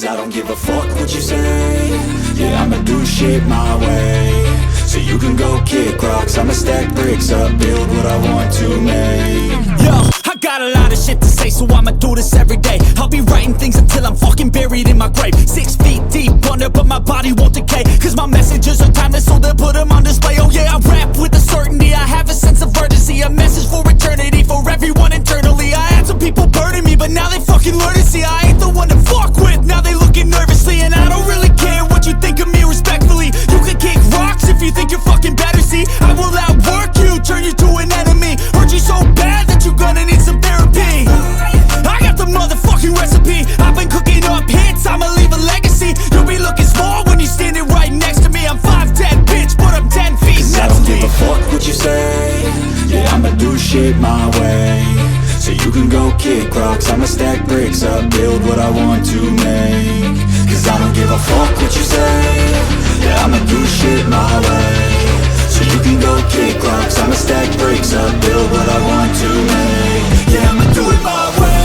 Cause I don't give a fuck what you say. Yeah, I'ma do shit my way. So you can go kick rocks, I'ma stack bricks up, build what I want to make. Yo, I got a lot of shit to say, so I'ma do this every day. I'll be writing things until I'm fucking buried in my grave. 6 feet deep under, but my body won't decay. Cause my messages are timeless, so they'll put them on display. Oh yeah, I rap with a certainty, I have a sense of urgency. A message for eternity, for everyone internally. I had some people burning me, but now they fucking learn to see I ain't the one to fuck with, now they looking nervously. And I don't really care what you think of me, respectfully. You can kick rocks if you think you're fucking better, see. I will outwork you, turn you to an enemy. Hurt you so bad that you're gonna need some therapy. I got the motherfucking recipe, I've been cooking up hits, I'ma leave a legacy. You'll be looking small when you're standing right next to me. I'm 5'10", bitch, but I'm 10 feet next to me. I don't give a fuck what you say. Yeah, I'ma do shit my way. So you can go kick rocks, I'ma stack bricks up, build what I want to make. Cause I don't give a fuck what you say. Yeah, I'ma do shit my way. So you can go kick rocks, I'ma stack bricks up, build what I want to make. Yeah, I'ma do it my way.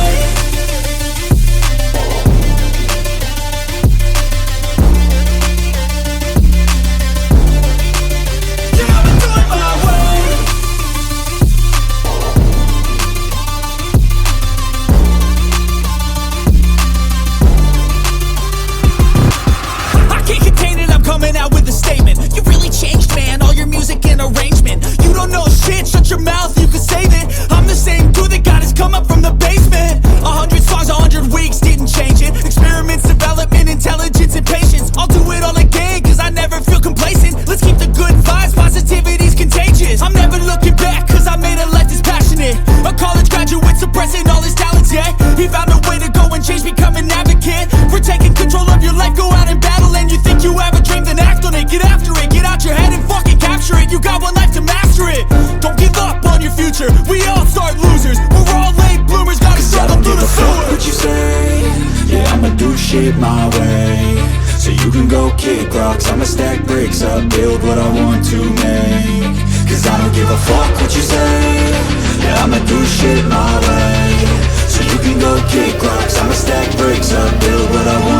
Coming out with a statement. You really changed, man, all your music and arrangement. You don't know shit, shut your mouth, you can save it. I'm the same dude that got his come up from the basement. 100 songs, 100 weeks, didn't change it. Experiments, development, intelligence, and patience. I'll do it all again, cause I never feel complacent. Let's keep the good vibes, positivity's contagious. I'm never looking back, cause I made a life that's passionate. A college graduate suppressing all his talents, yeah. He found a way to go and change, become an advocate. For taking control of your life, go out and battle. And you think you have a dream, then act on it. Get after it, get out your head and fucking capture it. You got one life to master it. Don't give up on your future, we all start losers. We're all late bloomers, gotta struggle through the sewer. What you say? Yeah, I'ma do shit my way. So you can go kick rocks, I'ma stack bricks up, build what I want to make. Cause I don't give a fuck what you say. Yeah, I'ma do shit my way. So you can go kick rocks, I'ma stack bricks up, build what I want